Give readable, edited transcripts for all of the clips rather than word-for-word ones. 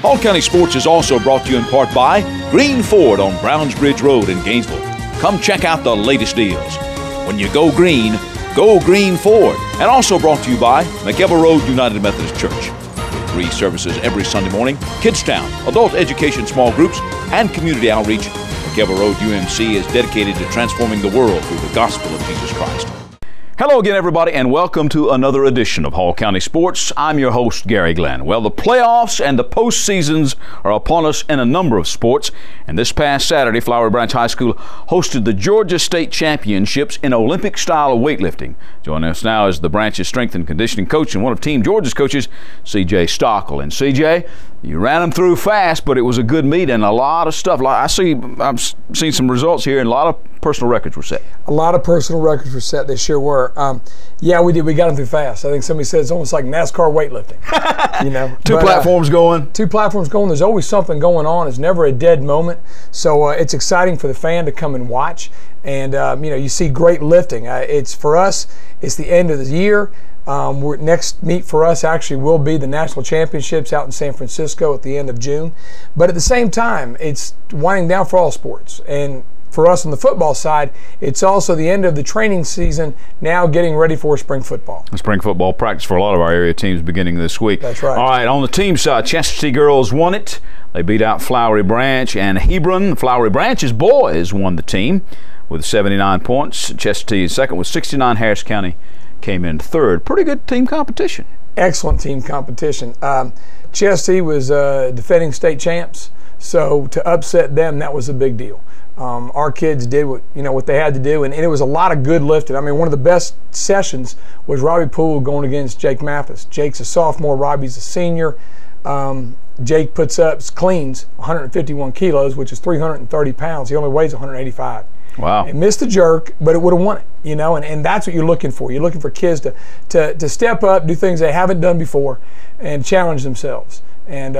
Hall County Sports is also brought to you in part by Green Ford on Browns Bridge Road in Gainesville. Come check out the latest deals. When you go Green Ford. And also brought to you by McEver Road United Methodist Church. With 3 services every Sunday morning, Kids Town, adult education small groups, and community outreach, McEver Road UMC is dedicated to transforming the world through the gospel of Jesus Christ. Hello again, everybody, and welcome to another edition of Hall County Sports. I'm your host, Gary Glenn. Well, the playoffs and the postseasons are upon us in a number of sports, and this past Saturday, Flowery Branch High School hosted the Georgia State Championships in Olympic-style weightlifting. Joining us now is the Branch's strength and conditioning coach and one of Team Georgia's coaches, C.J. Stockel. And C.J., you ran them through fast, but it was a good meet and a lot of stuff. I've seen some results here, and a lot of personal records were set. A lot of personal records were set. They sure were. Yeah, we did. We got them through fast. I think somebody said it's almost like NASCAR weightlifting. You know, Two platforms going. There's always something going on. It's never a dead moment. So it's exciting for the fan to come and watch. And you see great lifting. It's for us. It's the end of the year. Next meet for us actually will be the National Championships out in San Francisco at the end of June. But at the same time, it's winding down for all sports. And for us on the football side, it's also the end of the training season, now getting ready for spring football. Spring football practice for a lot of our area teams beginning this week. That's right. All right, on the team side, Chestatee girls won it. They beat out Flowery Branch and Hebron. Flowery Branch's boys won the team with 79 points. Chestatee is second with 69. Harris County came in third. Pretty good team competition. Excellent team competition. Chestatee was defending state champs, so to upset them, that was a big deal. Our kids did what they had to do, and it was a lot of good lifting. I mean, one of the best sessions was Robbie Poole going against Jake Mathis. Jake's a sophomore, Robbie's a senior. Jake cleans 151 kilos, which is 330 pounds. He only weighs 185. Wow. It missed the jerk, but it would have won it, and that's what you're looking for. You're looking for kids to step up, do things they haven't done before, and challenge themselves. And,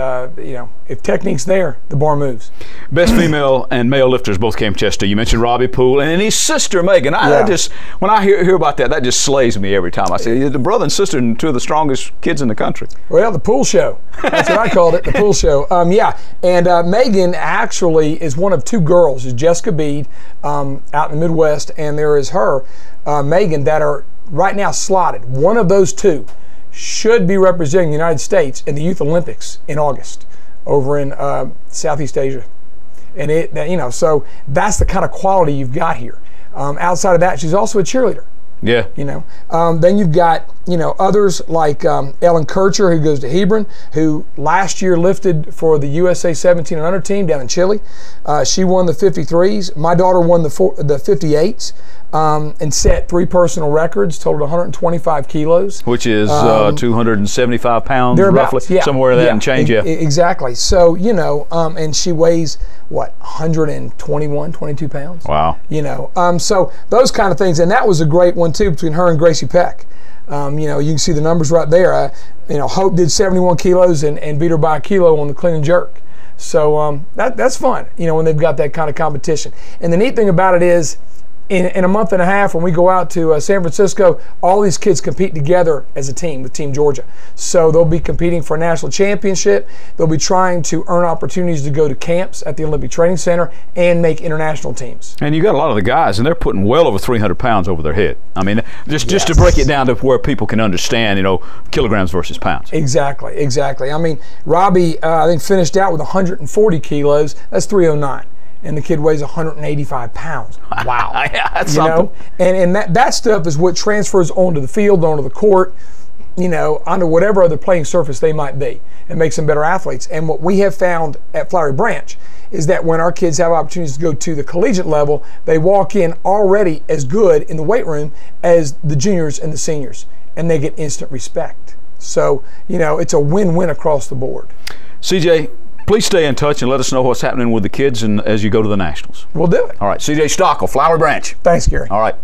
if technique's there, the bar moves. Best female and male lifters both came Chestatee. You mentioned Robbie Poole and his sister, Megan. When I hear about that just slays me every time. I say, the brother and sister and two of the strongest kids in the country. Well, the Poole Show. That's what I called it, the Poole Show. And Megan actually is one of 2 girls. There's Jessica Bede out in the Midwest, and there is her, Megan, that are right now slotted. One of those 2 should be representing the United States in the Youth Olympics in August over in Southeast Asia. And so that's the kind of quality you've got here. Outside of that, she's also a cheerleader. Yeah. Then you've got, others like Ellen Kircher, who goes to Hebron, who last year lifted for the USA 17 and under team down in Chile. She won the 53s. My daughter won the 58s. And set 3 personal records, totaled 125 kilos. Which is 275 pounds roughly, somewhere that and change. Exactly. So, and she weighs, 121, 22 pounds? Wow. So those kind of things. And that was a great one, too, between her and Gracie Peck. You can see the numbers right there. Hope did 71 kilos and beat her by a kilo on the clean and jerk. So that's fun, when they've got that kind of competition. And the neat thing about it is, in a month and a half, when we go out to San Francisco, all these kids compete together as a team with Team Georgia. So they'll be competing for a national championship. They'll be trying to earn opportunities to go to camps at the Olympic Training Center and make international teams. And you got a lot of the guys, and they're putting well over 300 pounds over their head. I mean, just to break it down to where people can understand, kilograms versus pounds. Exactly. I mean, Robbie, I think, finished out with 140 kilos. That's 309. And the kid weighs 185 pounds. Wow. Yeah, that's something. And that stuff is what transfers onto the field, onto the court, onto whatever other playing surface they might be, and makes them better athletes. And what we have found at Flowery Branch is that when our kids have opportunities to go to the collegiate level, they walk in already as good in the weight room as the juniors and the seniors, and they get instant respect. So, it's a win-win across the board. CJ, please stay in touch and let us know what's happening with the kids and as you go to the Nationals. We'll do it. All right, C.J. Stockel, Flowery Branch. Thanks, Gary. All right.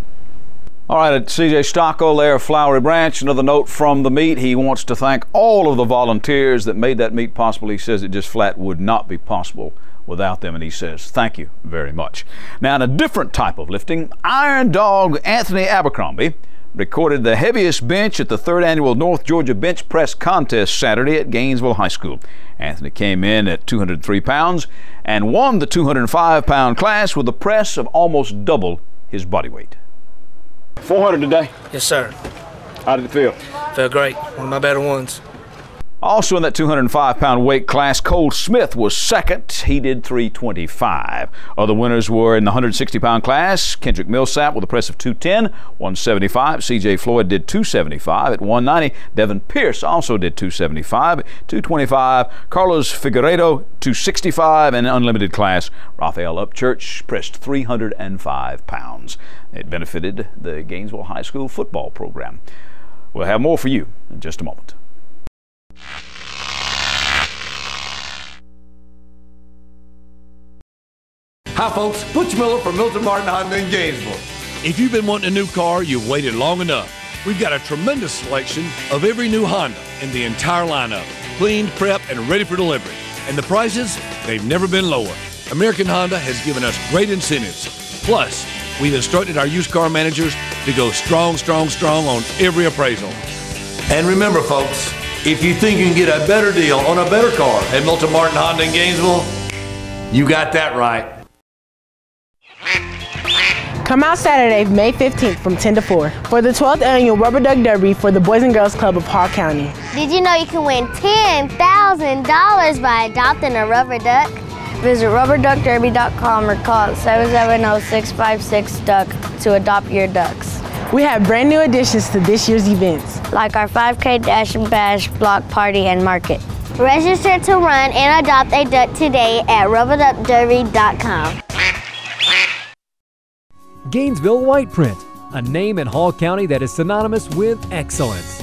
C.J. Stockel there, Flowery Branch. Another note from the meet. He wants to thank all of the volunteers that made that meet possible. He says it just flat would not be possible without them, and he says thank you very much. Now, in a different type of lifting, Iron Dog Anthony Abercrombie recorded the heaviest bench at the 3rd Annual North Georgia Bench Press Contest Saturday at Gainesville High School. Anthony came in at 203 pounds and won the 205-pound class with a press of almost double his body weight. 400 today? Yes, sir. How did it feel? Felt great. One of my better ones. Also in that 205-pound weight class, Cole Smith was second. He did 325. Other winners were in the 160-pound class. Kendrick Millsap with a press of 210, 175. C.J. Floyd did 275 at 190. Devin Pierce also did 275 at 225. Carlos Figueiredo 265, and in unlimited class, Raphael Upchurch pressed 305 pounds. It benefited the Gainesville High School football program. We'll have more for you in just a moment. Hi folks, Butch Miller from Milton Martin Honda in Gainesville. If you've been wanting a new car, you've waited long enough. We've got a tremendous selection of every new Honda in the entire lineup, cleaned, prepped, and ready for delivery. And the prices, they've never been lower. American Honda has given us great incentives. Plus, we've instructed our used car managers to go strong on every appraisal. And remember folks, if you think you can get a better deal on a better car at Milton Martin Honda in Gainesville, you got that right. Come out Saturday, May 15th from 10 to 4 for the 12th Annual Rubber Duck Derby for the Boys and Girls Club of Hall County. Did you know you can win $10,000 by adopting a rubber duck? Visit rubberduckderby.com or call 770-656-DUCK to adopt your ducks. We have brand new additions to this year's events, like our 5K Dash and Bash block party and market. Register to run and adopt a duck today at rubberduckderby.com. Gainesville White Print, a name in Hall County that is synonymous with excellence.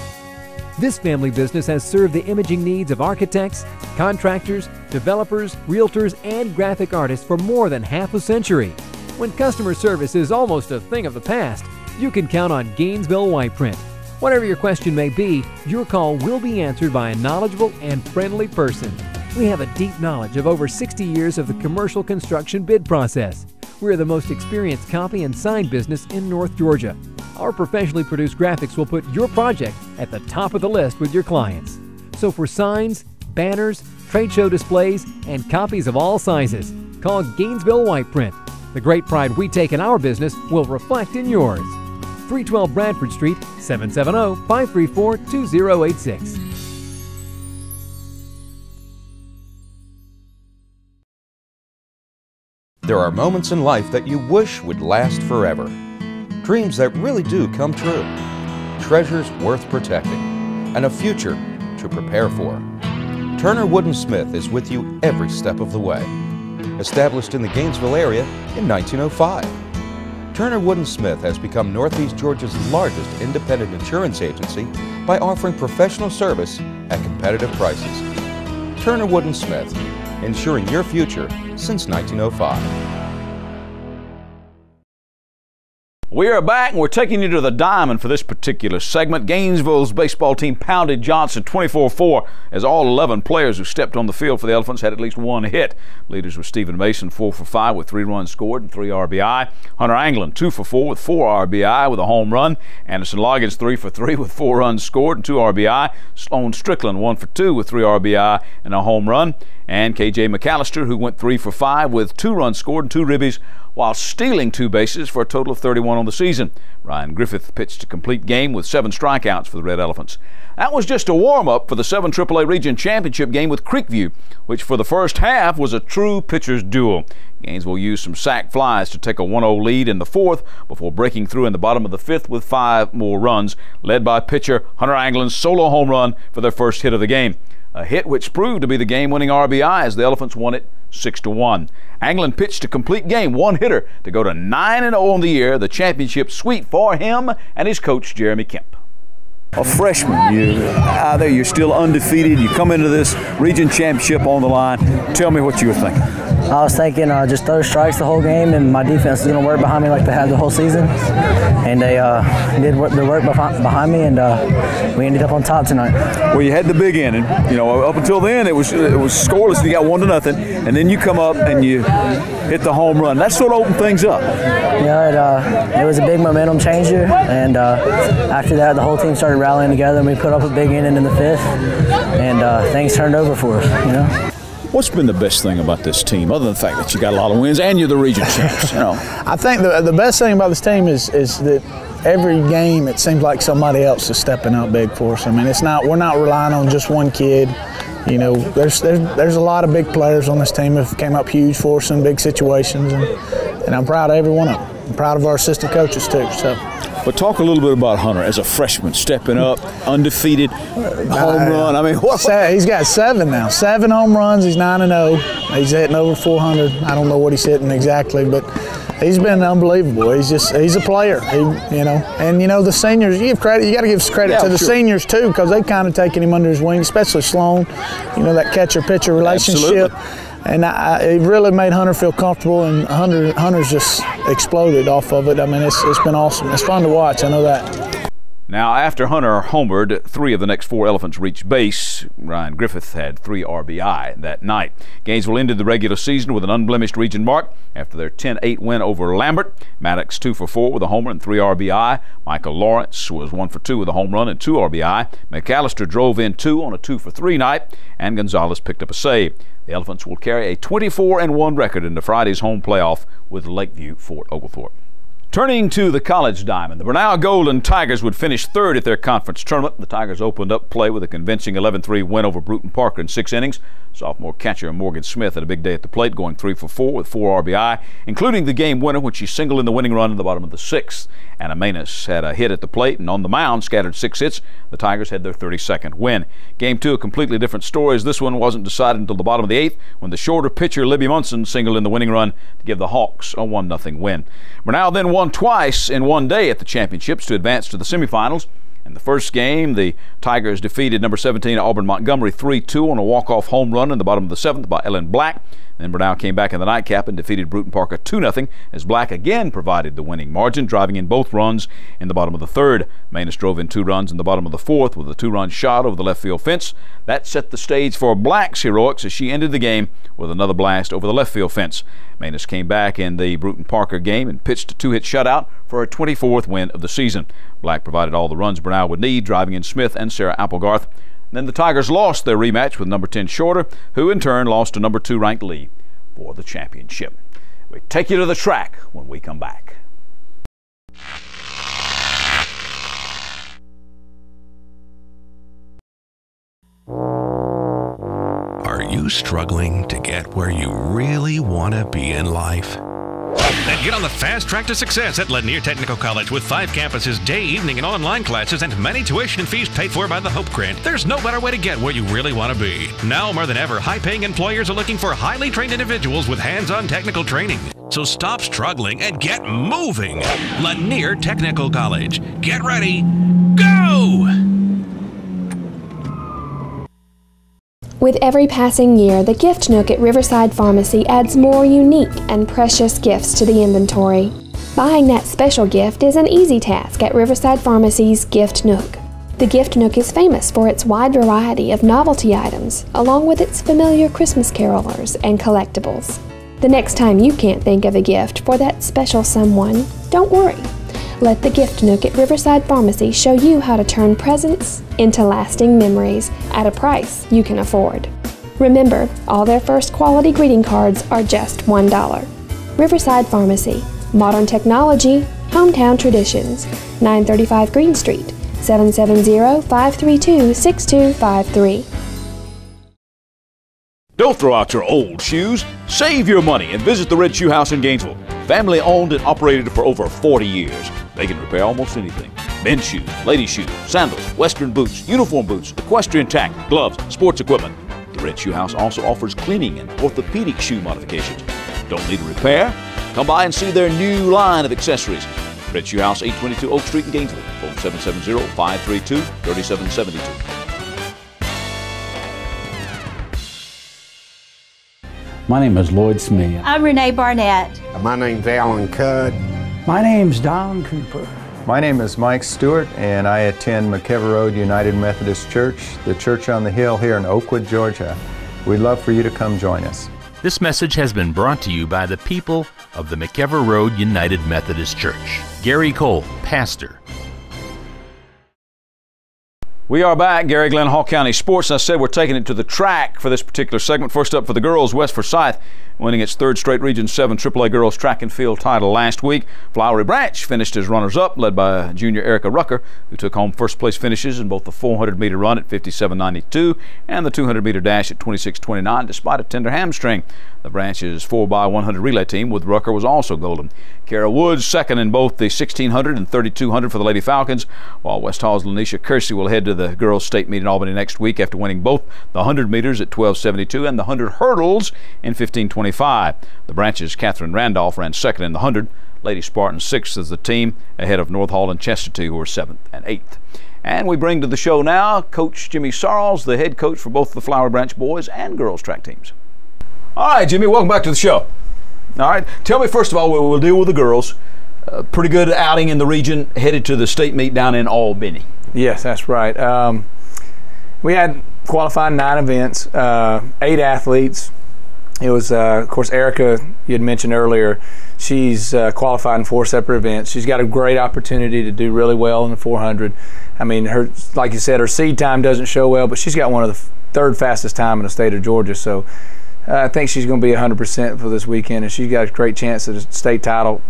This family business has served the imaging needs of architects, contractors, developers, realtors, and graphic artists for more than half a century. When customer service is almost a thing of the past, you can count on Gainesville White Print. Whatever your question may be, your call will be answered by a knowledgeable and friendly person. We have a deep knowledge of over 60 years of the commercial construction bid process. We're the most experienced copy and sign business in North Georgia. Our professionally produced graphics will put your project at the top of the list with your clients. So for signs, banners, trade show displays, and copies of all sizes, call Gainesville White Print. The great pride we take in our business will reflect in yours. 312 Bradford Street, 770-534-2086. There are moments in life that you wish would last forever. Dreams that really do come true. Treasures worth protecting. And a future to prepare for. Turner Wood & Smith is with you every step of the way. Established in the Gainesville area in 1905. Turner Wood & Smith has become Northeast Georgia's largest independent insurance agency by offering professional service at competitive prices. Turner Wood & Smith, ensuring your future since 1905. We are back, and we're taking you to the diamond for this particular segment. Gainesville's baseball team pounded Johnson 24-4 as all 11 players who stepped on the field for the Elephants had at least one hit. Leaders were Stephen Mason 4 for 5 with 3 runs scored and 3 RBI. Hunter Anglin 2 for 4 with 4 RBI with a home run. Anderson Loggins 3 for 3 with 4 runs scored and 2 RBI. Sloan Strickland 1 for 2 with 3 RBI and a home run. And KJ McAllister, who went 3 for 5 with 2 runs scored and 2 ribbies, while stealing 2 bases for a total of 31 on the season. Ryan Griffith pitched a complete game with 7 strikeouts for the Red Elephants. That was just a warm-up for the 7 AAA Region Championship game with Creekview, which for the first half was a true pitcher's duel. Gainesville used some sac flies to take a 1-0 lead in the 4th before breaking through in the bottom of the 5th with 5 more runs, led by pitcher Hunter Anglin's solo home run for their first hit of the game. A hit which proved to be the game-winning RBI as the Elephants won it 6-1. Anglin pitched a complete game, 1 hitter, to go to 9-0 on the year, the championship sweep for him and his coach Jeremy Kemp. A freshman, you out there, you're still undefeated. You come into this region championship on the line. Tell me what you were thinking. I was thinking just throw strikes the whole game, and my defense is going to work behind me like they have the whole season. And they did the work behind me, and we ended up on top tonight. Well, you had the big inning. You know, up until then it was scoreless. You got 1-0, and then you come up and you hit the home run. That sort of opened things up. Yeah, it was a big momentum changer, and after that, the whole team started rallying together, and we put up a big inning in the 5th, and things turned over for us. You know. What's been the best thing about this team, other than the fact that you got a lot of wins and you're the region champs? You know, I think the best thing about this team is that every game it seems like somebody else is stepping out big for us. I mean, we're not relying on just one kid. You know, there's a lot of big players on this team who came up huge for us in big situations, and I'm proud of every one of them. I'm proud of our assistant coaches too. So. But talk a little bit about Hunter as a freshman, stepping up, undefeated, home run. I mean, what? He's got 7 now. 7 home runs. He's 9-0. He's hitting over 400. I don't know what he's hitting exactly, but he's been unbelievable. He's a player. And the seniors. You got to give credit to the seniors too, because they kind of taken him under his wing, especially Sloan. You know, that catcher-pitcher relationship. Absolutely. And it really made Hunter feel comfortable, and Hunter's just exploded off of it. I mean, it's been awesome. It's fun to watch, I know that. Now, after Hunter homered, 3 of the next 4 Elephants reached base. Ryan Griffith had 3 RBI that night. Gainesville ended the regular season with an unblemished region mark after their 10-8 win over Lambert. Maddox 2 for 4 with a homer and 3 RBI. Michael Lawrence was 1 for 2 with a home run and 2 RBI. McAllister drove in 2 on a 2 for 3 night, and Gonzalez picked up a save. The Elephants will carry a 24-1 record into Friday's home playoff with Lakeview Fort Oglethorpe. Turning to the college diamond, the Brenau Golden Tigers would finish 3rd at their conference tournament. The Tigers opened up play with a convincing 11-3 win over Bruton Parker in 6 innings. Sophomore catcher Morgan Smith had a big day at the plate, going 3 for 4 with 4 RBI, including the game winner when she singled in the winning run in the bottom of the 6th. Anna Manus had a hit at the plate, and on the mound scattered 6 hits. The Tigers had their 32nd win. Game 2, a completely different story, as this one wasn't decided until the bottom of the 8th when the shorter pitcher Libby Munson singled in the winning run to give the Hawks a 1-0 win. Brenau then won twice in one day at the championships to advance to the semifinals. In the first game, the Tigers defeated number 17 Auburn Montgomery 3-2 on a walk-off home run in the bottom of the 7th by Ellen Black. Then Brenau came back in the nightcap and defeated Bruton Parker 2-0 as Black again provided the winning margin, driving in both runs in the bottom of the 3rd. Manus drove in 2 runs in the bottom of the 4th with a 2-run shot over the left field fence. That set the stage for Black's heroics as she ended the game with another blast over the left field fence. Manus came back in the Bruton Parker game and pitched a 2-hit shutout for her 24th win of the season. Black provided all the runs Brenau would need, driving in Smith and Sarah Applegarth. Then the Tigers lost their rematch with number 10 Shorter, who in turn lost to number 2 ranked Lee for the championship. We take you to the track when we come back. Are you struggling to get where you really want to be in life? Then get on the fast track to success at Lanier Technical College with 5 campuses, day, evening, and online classes, and many tuition fees paid for by the Hope Grant. There's no better way to get where you really want to be. Now more than ever, high-paying employers are looking for highly trained individuals with hands-on technical training. So stop struggling and get moving. Lanier Technical College. Get ready. Go! With every passing year, the Gift Nook at Riverside Pharmacy adds more unique and precious gifts to the inventory. Buying that special gift is an easy task at Riverside Pharmacy's Gift Nook. The Gift Nook is famous for its wide variety of novelty items, along with its familiar Christmas carolers and collectibles. The next time you can't think of a gift for that special someone, don't worry. Let the Gift Nook at Riverside Pharmacy show you how to turn presents into lasting memories at a price you can afford. Remember, all their first quality greeting cards are just $1. Riverside Pharmacy, modern technology, hometown traditions, 935 Green Street, 770-532-6253. Don't throw out your old shoes. Save your money and visit the Red Shoe House in Gainesville. Family owned and operated for over 40 years. They can repair almost anything. Men's shoes, ladies' shoes, sandals, western boots, uniform boots, equestrian tack, gloves, sports equipment. The Red Shoe House also offers cleaning and orthopedic shoe modifications. Don't need a repair? Come by and see their new line of accessories. Fred Shoehouse, 822 Oak Street in Gainesville. Phone 770-532-3772. My name is Lloyd Smith. I'm Renee Barnett. My name's Alan Cudd. My name's Don Cooper. My name is Mike Stewart, and I attend McKever Road United Methodist Church, the church on the hill here in Oakwood, Georgia. We'd love for you to come join us. This message has been brought to you by the people of the McKever Road United Methodist Church. Gary Cole, pastor. We are back, Gary Glenn, Hall County Sports. I said we're taking it to the track for this particular segment. First up for the girls, West Forsyth winning its third straight Region 7 AAA girls track and field title last week. Flowery Branch finished as runners-up, led by junior Erica Rucker, who took home first-place finishes in both the 400-meter run at 57.92 and the 200-meter dash at 26.29, despite a tender hamstring. The Branch's 4x100 relay team with Rucker was also golden. Kara Woods second in both the 1600 and 3200 for the Lady Falcons, while West Hall's Lanisha Kersey will head to the girls' state meet in Albany next week after winning both the 100 meters at 12.72 and the 100 hurdles in 15.25. The Branch's Catherine Randolph ran second in the 100. Lady Spartans sixth as the team, ahead of North Hall and Chesterton, who are 7th and 8th. And we bring to the show now Coach Jimmy Sarles, the head coach for both the Flowery Branch boys and girls track teams. All right, Jimmy, welcome back to the show. All right, tell me first of all, we'll deal with the girls. Pretty good outing in the region, headed to the state meet down in Albany. Yes, that's right. We had qualified 9 events, 8 athletes. It was, of course, Erica, you had mentioned earlier, she's qualified in 4 separate events. She's got a great opportunity to do really well in the 400. I mean, her, like you said, her seed time doesn't show well, but she's got one of the 3rd fastest time in the state of Georgia. So I think she's going to be 100% for this weekend, and she's got a great chance at a state title.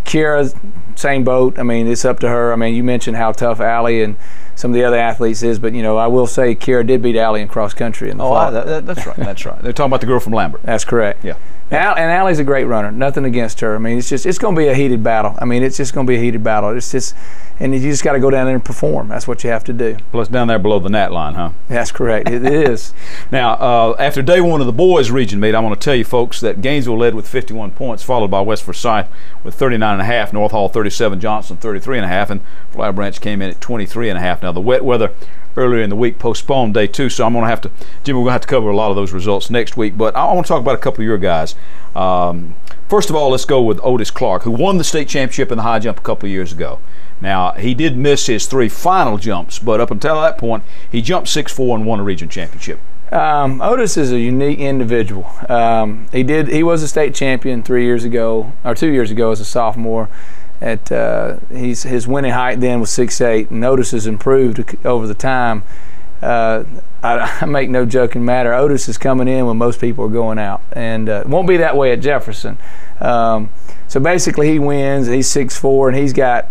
Kira, same boat. I mean, it's up to her. I mean, you mentioned how tough Allie and some of the other athletes is, but, you know, I will say Kira did beat Allie in cross country in the fall. That's right. That's right. They're talking about the girl from Lambert. That's correct. Yeah. And Allie's a great runner. Nothing against her. I mean, it's going to be a heated battle. I mean, it's just going to be a heated battle. It's just, and you just got to go down there and perform. That's what you have to do. Plus down there below the gnat line, huh? That's correct. It is. Now, after day 1 of the boys' region meet, I want to tell you folks that Gainesville led with 51 points, followed by West Forsyth with 39.5, North Hall 37, Johnson 33.5, and Flowery Branch came in at 23.5. Now, the wet weather earlier in the week postponed day 2, so I'm going to have to, Jimmy, we're going to have to cover a lot of those results next week, but I want to talk about a couple of your guys. First of all, let's go with Otis Clark, who won the state championship in the high jump a couple of years ago. Now, he did miss his 3 final jumps, but up until that point, he jumped 6'4" and won a region championship. Otis is a unique individual. He was a state champion 2 years ago as a sophomore. His winning height then was 6'8", and Otis has improved over the time. I make no joking matter. Otis is coming in when most people are going out, and it won't be that way at Jefferson. So basically, he wins. He's 6'4", and he's got.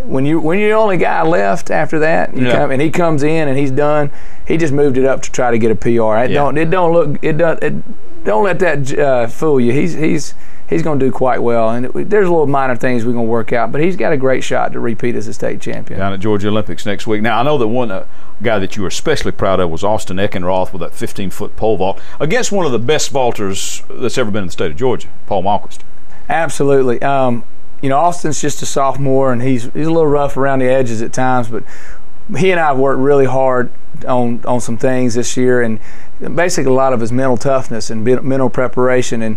When you're the only guy left after that, and he comes in and he's done. He just moved it up to try to get a PR. Don't let that fool you. He's going to do quite well, and there's little minor things we're going to work out, but he's got a great shot to repeat as a state champion. Down at Georgia Olympics next week. Now, I know that one guy that you were especially proud of was Austin Eckenroth with that 15-foot pole vault against one of the best vaulters that's ever been in the state of Georgia, Paul Malquist. Absolutely. You know, Austin's just a sophomore, and he's a little rough around the edges at times, but he and I have worked really hard on some things this year, and basically a lot of his mental toughness and mental preparation. And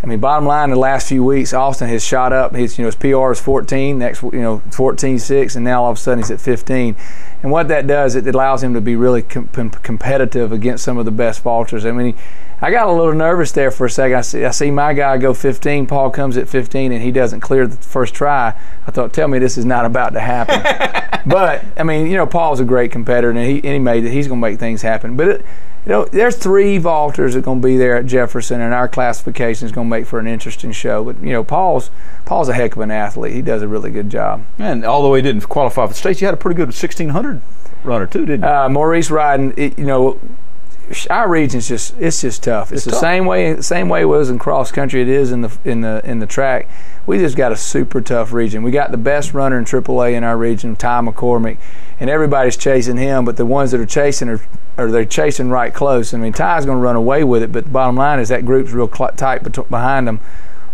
I mean, bottom line, the last few weeks, Austin has shot up. His PR is 14, next 14.6, and now all of a sudden he's at 15. And what that does, it allows him to be really competitive against some of the best vaulters. I mean, I got a little nervous there for a second. I see my guy go 15. Paul comes at 15, and he doesn't clear the first try. I thought, tell me this is not about to happen. But I mean, Paul's a great competitor, and he's going to make things happen. But there's 3 vaulters that are going to be there at Jefferson, and our classification is going to make for an interesting show. But Paul's a heck of an athlete. He does a really good job. And although he didn't qualify for the states, you had a pretty good 1600 runner too, didn't you? Maurice Ryden, our region's just tough. It's the same way it was in cross country. It is in the track. We just got a super tough region. We got the best runner in AAA in our region, Ty McCormick, and everybody's chasing him. But the ones that are chasing they're chasing right close. I mean, Ty's going to run away with it. But the bottom line is that group's real tight behind him.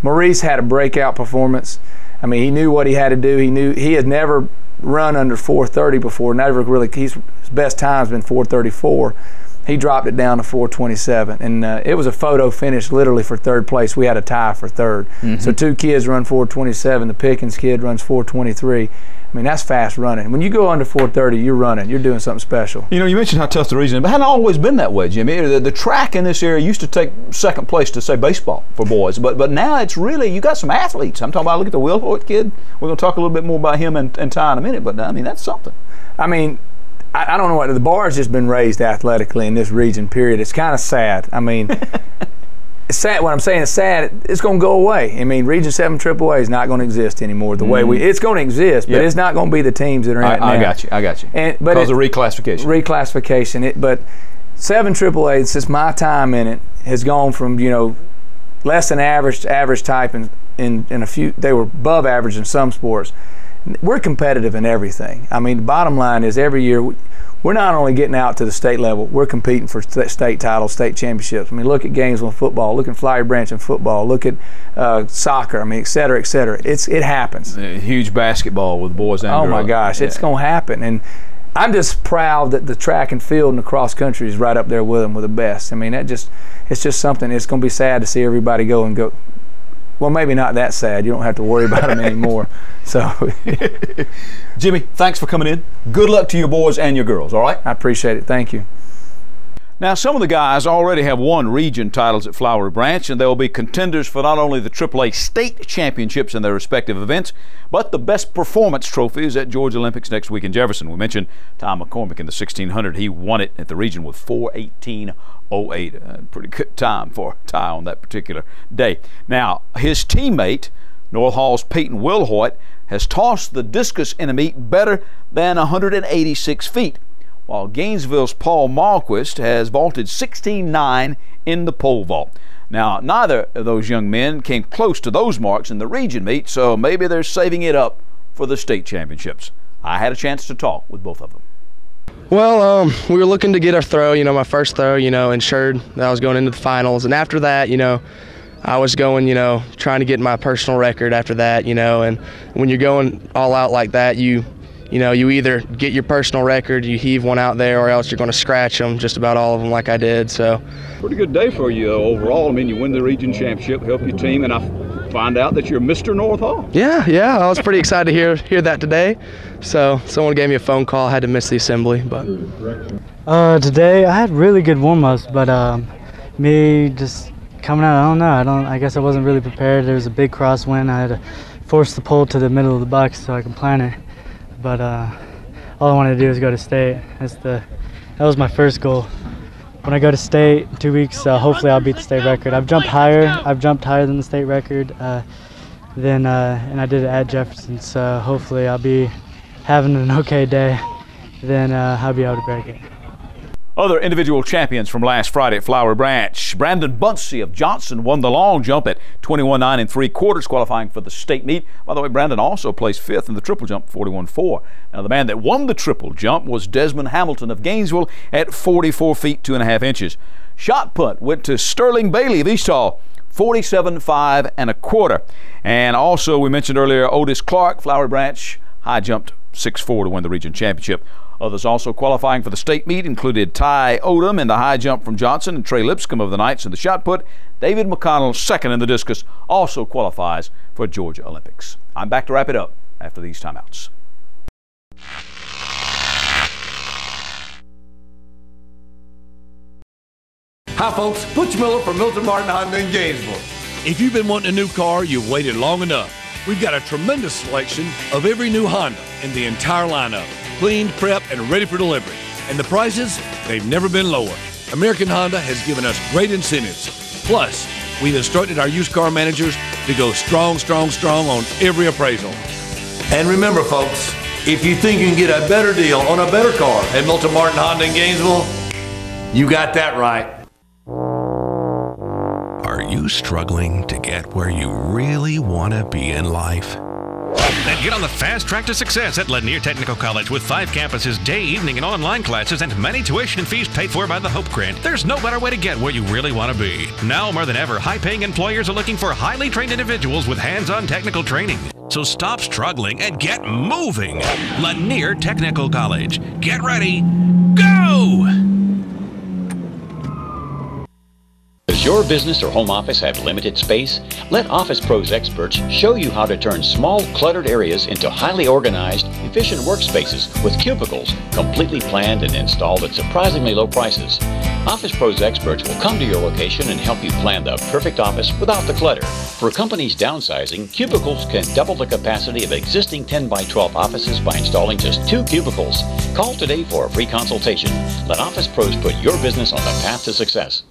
Maurice had a breakout performance. I mean, he knew what he had to do. He had never run under 4:30 before. Never really. His best time's been 4:34. He dropped it down to 4:27, and it was a photo finish literally for third place. We had a tie for third. So 2 kids run 4:27. The Pickens kid runs 4:23. I mean, that's fast running. When you go under 4:30, you're running. You're doing something special. You know, you mentioned how tough the region is, but it hadn't always been that way, Jimmy. The track in this area used to take second place to, say, baseball for boys, but now it's really, you got some athletes. I'm talking about, look at the Will Hoyt kid. We're going to talk a little bit more about him and Ty in a minute, but I mean, that's something. I mean, I don't know what, the bar's just been raised athletically in this region, period. It's kind of sad. I mean, it's sad. What I'm saying is sad. It's going to go away. I mean, Region 7 AAA is not going to exist anymore the way it's going to exist, but it's not going to be the teams that are in it now. I got you. But because of reclassification. Reclassification. But 7 AAA, since my time in it, has gone from, you know, less than average to average type in a few. They were above average in some sports. We're competitive in everything. I mean, the bottom line is every year we're not only getting out to the state level, we're competing for state titles, state championships. I mean, look at Gainesville football, look at Flowery Branch in football, look at soccer, I mean, et cetera, et cetera. It happens. Huge basketball with boys and girls. Oh, my gosh, it's going to happen. And I'm just proud that the track and field and the cross country is right up there with them, with the best. I mean, it's just something. It's going to be sad to see everybody go. Well, maybe not that sad. You don't have to worry about them anymore. So, Jimmy, thanks for coming in. Good luck to your boys and your girls, all right? I appreciate it. Thank you. Now, some of the guys already have won region titles at Flowery Branch, and they'll be contenders for not only the AAA state championships in their respective events, but the best performance trophies at Georgia Olympics next week in Jefferson. We mentioned Tom McCormick in the 1600. He won it at the region with 4:18.08. Pretty good time for Ty on that particular day. Now, his teammate, North Hall's Peyton Wilhoit, has tossed the discus in a meet better than 186 feet. While Gainesville's Paul Marquist has vaulted 16.9 in the pole vault. Now, neither of those young men came close to those marks in the region meet, so maybe they're saving it up for the state championships. I had a chance to talk with both of them. Well, we were looking to get our throw, you know, my first throw, you know, ensured that I was going into the finals. And after that, you know, I was going, you know, trying to get my personal record after that, you know. And when you're going all out like that, you either get your personal record, you heave one out there, or else you're going to scratch them, just about all of them like I did. So, pretty good day for you overall. I mean, you win the region championship, help your team, and I find out that you're Mr. North Hall. Yeah, I was pretty excited to hear that today. So someone gave me a phone call. I had to miss the assembly, but today I had really good warm-ups, but me just coming out, I don't know. I guess I wasn't really prepared. There was a big crosswind. I had to force the pole to the middle of the box so I can plan it. But all I wanted to do was go to state. That was my first goal. When I go to state in 2 weeks, hopefully I'll beat the state record. I've jumped higher than the state record, and I did it at Jefferson. So hopefully I'll be having an okay day. Then I'll be able to break it. Other individual champions from last Friday at Flowery Branch. Brandon Bunsey of Johnson won the long jump at 21.9 3/4, qualifying for the state meet. By the way, Brandon also placed 5th in the triple jump, 41.4. Now, the man that won the triple jump was Desmond Hamilton of Gainesville at 44 feet 2.5 inches. Shot put went to Sterling Bailey of East Hall, 47.5 1/4. And also, we mentioned earlier, Otis Clark, Flowery Branch, high jumped 6'4" to win the region championship. Others also qualifying for the state meet included Ty Odom in the high jump from Johnson and Trey Lipscomb of the Knights in the shot put. David McConnell, 2nd in the discus, also qualifies for Georgia Olympics. I'm back to wrap it up after these timeouts. Hi, folks. Butch Miller from Milton Martin Honda in Gainesville. If you've been wanting a new car, you've waited long enough. We've got a tremendous selection of every new Honda in the entire lineup. Cleaned, prepped, and ready for delivery. And the prices, they've never been lower. American Honda has given us great incentives. Plus, we've instructed our used car managers to go strong on every appraisal. And remember, folks, if you think you can get a better deal on a better car at Milton Martin Honda in Gainesville, you got that right. Are you struggling to get where you really want to be in life? Then get on the fast track to success at Lanier Technical College with 5 campuses, day, evening, and online classes, and many tuition fees paid for by the Hope Grant. There's no better way to get where you really want to be. Now more than ever, high-paying employers are looking for highly trained individuals with hands-on technical training. So stop struggling and get moving. Lanier Technical College. Get ready. Go! Does your business or home office have limited space? Let Office Pros experts show you how to turn small, cluttered areas into highly organized, efficient workspaces with cubicles completely planned and installed at surprisingly low prices. Office Pros experts will come to your location and help you plan the perfect office without the clutter. For companies downsizing, cubicles can double the capacity of existing 10 by 12 offices by installing just 2 cubicles. Call today for a free consultation. Let Office Pros put your business on the path to success.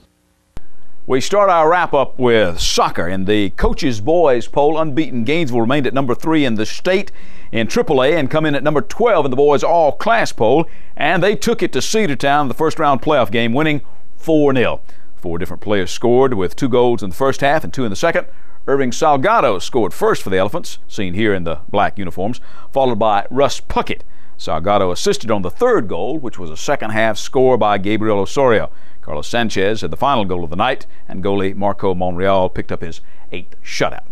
We start our wrap-up with soccer. In the Coaches Boys poll, unbeaten Gainesville remained at number 3 in the state in AAA and come in at number 12 in the boys' all-class poll, and they took it to Cedartown in the first-round playoff game, winning 4-0. 4 different players scored, with 2 goals in the first half and 2 in the second. Irving Salgado scored first for the Elephants, seen here in the black uniforms, followed by Russ Puckett. Salgado assisted on the 3rd goal, which was a second-half score by Gabriel Osorio. Carlos Sanchez had the final goal of the night, and goalie Marco Monreal picked up his 8th shutout.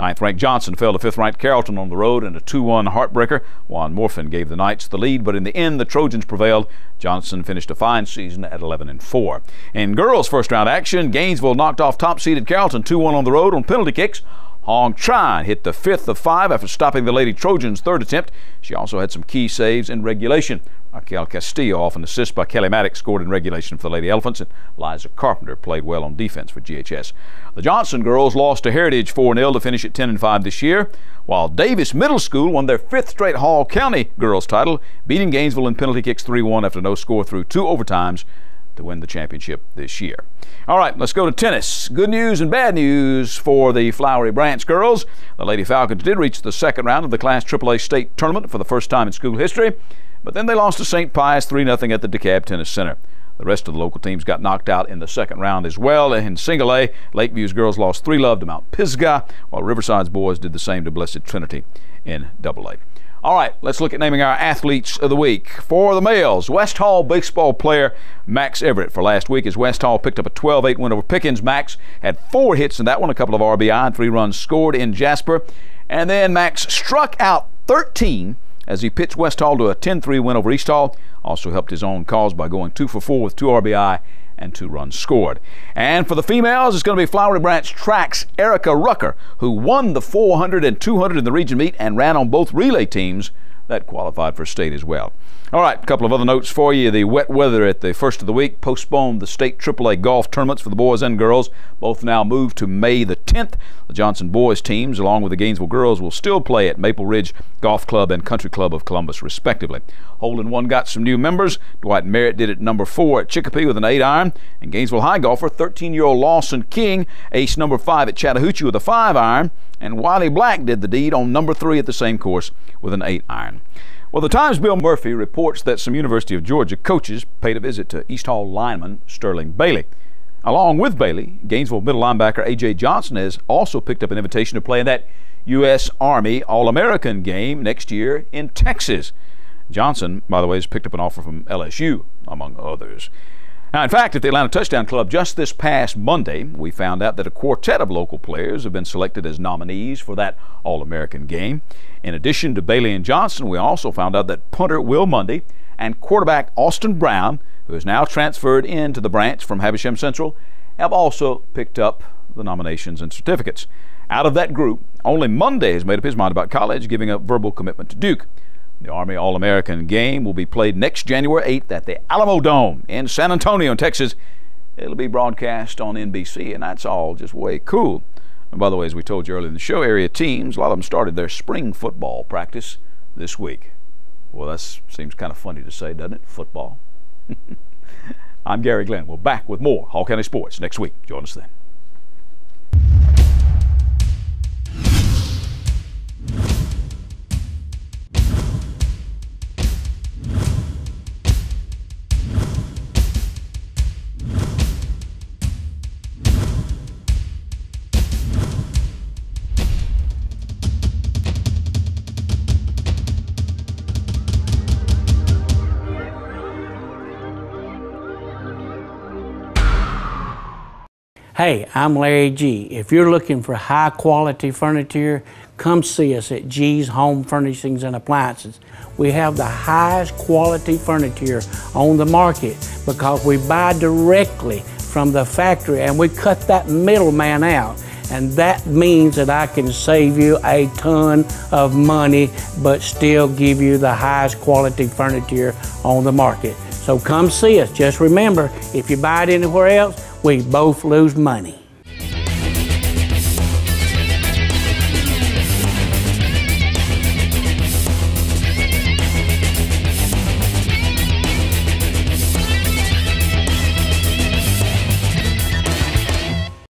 9th-ranked Johnson fell to 5th-ranked Carrollton on the road in a 2-1 heartbreaker. Juan Morfin gave the Knights the lead, but in the end, the Trojans prevailed. Johnson finished a fine season at 11-4. In girls' first-round action, Gainesville knocked off top-seeded Carrollton 2-1 on the road on penalty kicks. Hong Tran hit the 5th of 5 after stopping the Lady Trojans' 3rd attempt. She also had some key saves in regulation. Raquel Castillo, off an assist by Kelly Maddox, scored in regulation for the Lady Elephants, and Liza Carpenter played well on defense for GHS. The Johnson girls lost to Heritage 4-0 to finish at 10-5 this year, while Davis Middle School won their 5th straight Hall County girls title, beating Gainesville in penalty kicks 3-1 after no score through 2 overtimes to win the championship this year. All right, let's go to tennis. Good news and bad news for the Flowery Branch girls. The Lady Falcons did reach the 2nd round of the Class AAA state tournament for the first time in school history, but then they lost to St. Pius 3-0 at the DeKalb Tennis Center. The rest of the local teams got knocked out in the 2nd round as well. In single A, Lakeview's girls lost 3-0 to Mount Pisgah, while Riverside's boys did the same to Blessed Trinity in AA. All right, let's look at naming our athletes of the week. For the males, West Hall baseball player Max Everett for last week, as West Hall picked up a 12-8 win over Pickens. Max had 4 hits in that one, a couple of RBI, and 3 runs scored in Jasper. And then Max struck out 13 as he pitched West Hall to a 10-3 win over East Hall. Also helped his own cause by going 2 for 4 with 2 RBI and 2 runs scored. And for the females, it's going to be Flowery Branch Track's Erica Rucker, who won the 400 and 200 in the region meet and ran on both relay teams that qualified for state as well. All right, a couple of other notes for you. The wet weather at the first of the week postponed the state AAA golf tournaments for the boys and girls. Both now moved to May the 10th. The Johnson boys teams, along with the Gainesville girls, will still play at Maple Ridge Golf Club and Country Club of Columbus, respectively. Hole in One got some new members. Dwight Merritt did it number 4 at Chicopee with an 8-iron. And Gainesville high golfer, 13-year-old Lawson King, ace number 5 at Chattahoochee with a 5-iron. And Wiley Black did the deed on number 3 at the same course with an 8-iron. Well, the Times' Bill Murphy reports that some University of Georgia coaches paid a visit to East Hall lineman Sterling Bailey. Along with Bailey, Gainesville middle linebacker A.J. Johnson has also picked up an invitation to play in that U.S. Army All-American game next year in Texas. Johnson, by the way, has picked up an offer from LSU, among others. Now, in fact, at the Atlanta Touchdown Club just this past Monday, we found out that a quartet of local players have been selected as nominees for that All-American game. In addition to Bailey and Johnson, we also found out that punter Will Mundy and quarterback Austin Brown, who is now transferred into the branch from Havisham Central, have also picked up the nominations and certificates. Out of that group, only Mundy has made up his mind about college, giving a verbal commitment to Duke. The Army All-American game will be played next January 8th at the Alamo Dome in San Antonio, Texas. It'll be broadcast on NBC, and that's all just way cool. And by the way, as we told you earlier in the show, area teams, a lot of them started their spring football practice this week. Well, that seems kind of funny to say, doesn't it? Football. I'm Gary Glenn. We're back with more Hall County Sports next week. Join us then. Hey, I'm Larry G. If you're looking for high quality furniture, come see us at G's Home Furnishings and Appliances. We have the highest quality furniture on the market because we buy directly from the factory and we cut that middleman out. And that means that I can save you a ton of money but still give you the highest quality furniture on the market. So come see us. Just remember, if you buy it anywhere else, we both lose money.